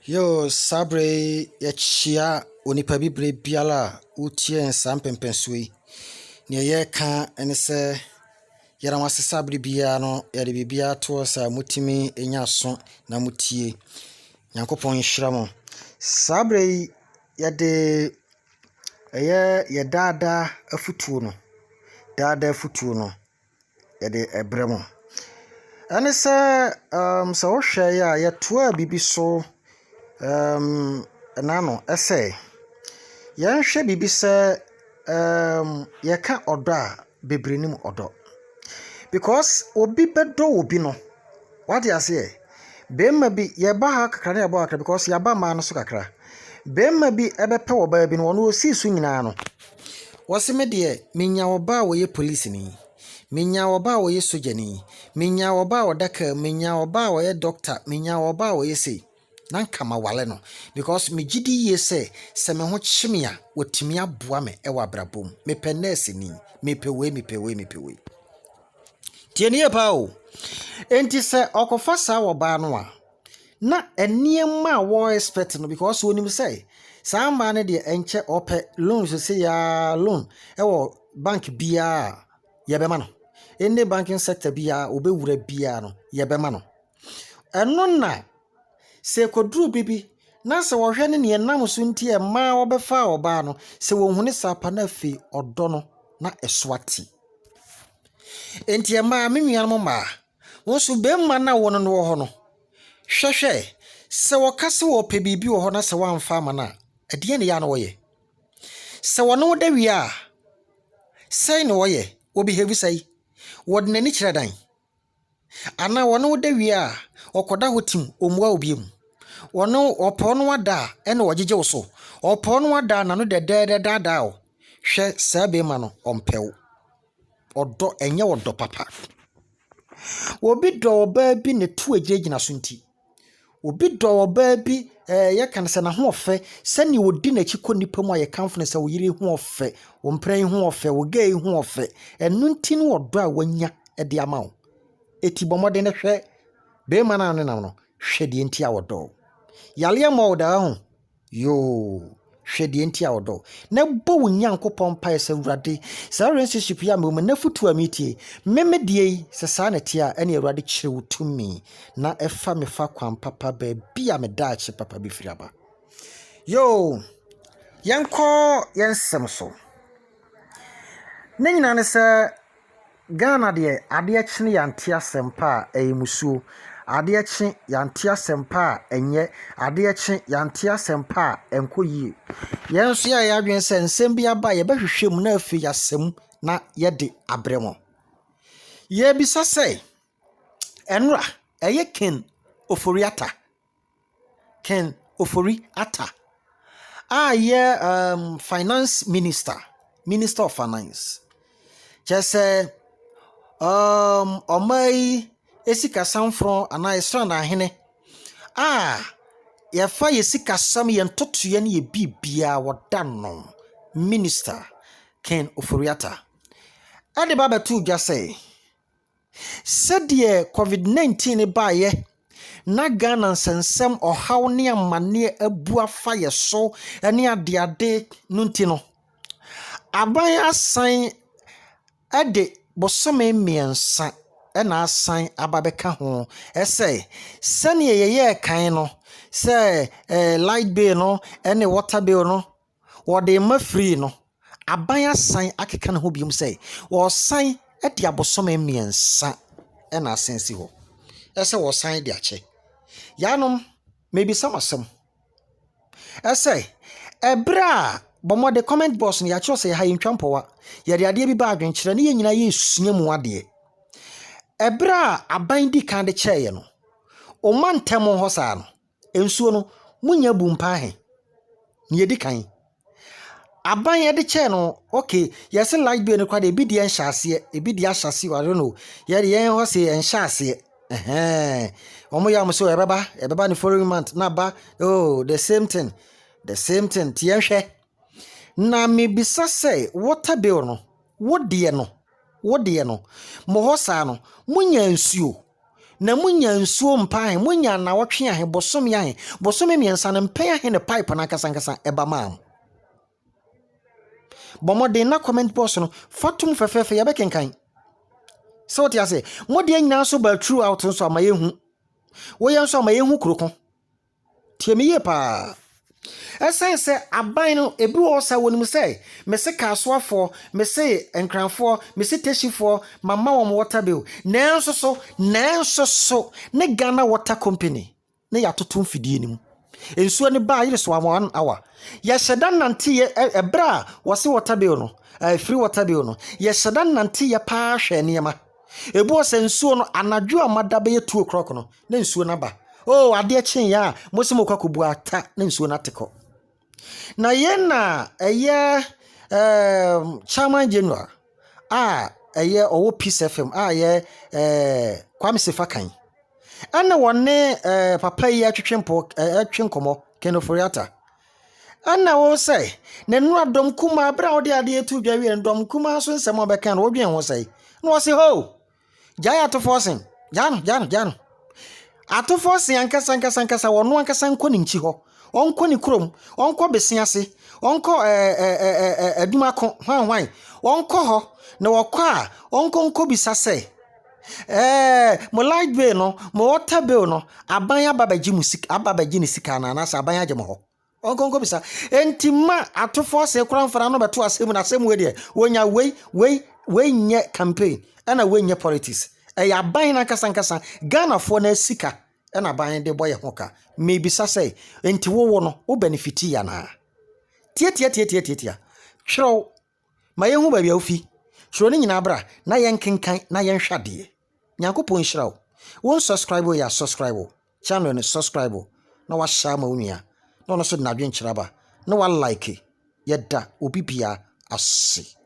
Yo, sabre ya chia onipa bibre biala utie nsa mpempensui. Ne ye ka ene se yara wase sabre bia no ya de bibia to sa mutimi enya so na mutie. Nyankopon hyira mo. Sabre ya de ye dada afutuo no. Dada afutuo no ya de ebre mo. Ane se sa wo hwe ya to a bibi so nano ese yanhwe bibi se yeka odo a bebrenim odo because obi bedo obi no what you say bemma bi ye ba ha kakra na ye ba kakra because ya ba ma no so kakra bemma bi ebepe wo ba bi no no osi su nyina no wose me de menya wo ba wo ye police ni menya wo ba wo ye sojani menya wo ba wo daka menya wo ba wo ye doctor menya wo ba wo ye sei nanka ma wale no because me gidi ye se me ho chimia wotimi aboa me e wa brabom me pe nurse ni me pe we tieni e pa o enti se okofa sa wo ba no a na eniema wo expect no because wonim say sa ma ne de enche ope loan so say ya loan e wo bank bia ye be ma no ene banking sector bia obewura bia no ye be ma no eno na se kodru bibi na se wo hwe ne nam so nti e ma wo befa oba no se wo hune sapa na fi odo no na eswati enti e ma menua mo ma wo so be ma na wo no ho no hwehwe se wo kase wo pe bibi wo ho na se wo amfa ma na ade ne ya no wo ye se wo no da wi a sei ne wo ye wo behave sei wo de nani kire dan ana wo no da wi a okoda hotim omua obiem wono opono wada ene wogege wo so opono wada na no dada o hwe sabe ma no ompew odo enye wodo papa obi do oba bi ne tu agiragina so nti obi do oba bi ye kan se na ho ofe se ne odi na chiko nipa mu aye kamfne se wo yire ho ofe wo mpran ho ofe wo gai ho ofe enu nti no wodo a wanya de ama wo eti bomode ne hwe be ma na ne nam no hwe de nti a wodo yale mo da ho yo hwede enti awodo na bo wonyankopon pae se wurade sa relationship ya me na futu amitie meme die se sa na tia ene awurade kire wutumi na efa me fa kwan papa ba bia me daache papa bi firaba yo yanko yensem so na nyina ne se Ghana de ade akine yantia sempa eyimusuo ade akye yantia sempa enye ade akye yantia sempa enkoyie yenso ya yadwen se nsem bia ba ye behwehwem na afi yasem na ye de abremo ye bisa se enra eye ken ofori ata ye finance minister of finance just omai esika samfro ana esra na hene ye fa yesika sam ye ntotoye ne ye bibia wodano minister Ken Oforiata ade baba tu gya say sedie covid-19 baaye na Ghana nsensem ohaw ne amane abua fa ye so ene ade nunti no aban asan ade bosome miensa ena asan ababeka ho ese sene yeye kan no se light bill no ene water bill no wode ma free no aban asan akeka ne ho biom se wo san ade abosome miensa ena asensi ho ese wo san de ache yanom maybe some asem ese ebra bomo de comment box ni ya cho se ha yintwampowa ye de ade bi ba adwenkyere ne ye nyina ye sua mu ade ebra aban di kan de cheye no o mantem ho sa no ensuo no munya bumpa he ne ye di kan aban ye de che no okay yes like be no kwa de bi di enhyase e bi di ahyase I don't know ye de yen ho se enhyase omo ya mo so ebeba ni following month na ba oh the same thing tie hwe na me bisa say water bill no wodie no mo ho sa no munya nsuo na munya nsuo mpan munya na wotwe ahe bosom miensa na mpan ahe ne pipe na kasankasa eba maam bomode na comment box no fatum fefefe ya bekenkan so what ya say mode nyina so ba true out nso amayehu wo ye nso amayehu kuroko tie me ye pa esense aban no ebi wo sa wonim say me se kasoafo me se enkranfo me se teshifo mama wo water bill nanso so ne Ghana Water Company ne yatoto fidie nim ensuo ne ba yire so 1 hour ya shedan nante ye ebra wo se water bill no free water bill no ya shedan nante ye pa hwe niema ebu wo se nsuo no anadwo amada be ye 2 o'clock no na nsuo na ba oh ade chen ya mosimo kwakobu ata na nsuo na teko na yena eye chairman general eye owo Peace FM ye Kwame Sefakan ana wonne papa yi atwetwempo atwenkomo kenoforiata ana wo say na nu adom kuma bra wo de ade etu dwawe ndom kuma so nsem obeka na wo dwen wo say na wo say ho jaya to forcing jano ato forcing ankasa wono ankasa nkoni nchi ho onko ni krom onko besiase onko adumako hwan onko ho na wokwa onko bisase mo light bill no mo water bill no aban ababaji musik ababaji ni sika na na sa aban aje mo ho onko bisa entima ato force kura mfara no beto asem na asem we de wonya we nye campaign ana we nye politics ya aban na kasa Ghana fo na sika na aban de boye hoka maybe say enti wo no wo benefit ya na tie hwero ma yehu ba bia ofi hwero ni nyina bra na yenkenkan na yenhwade nyankopon hwero won subscribe ya subscribe channel ni subscribe na wa share ma onua na no so na dwen kyeraba na wa like yeda obibia ase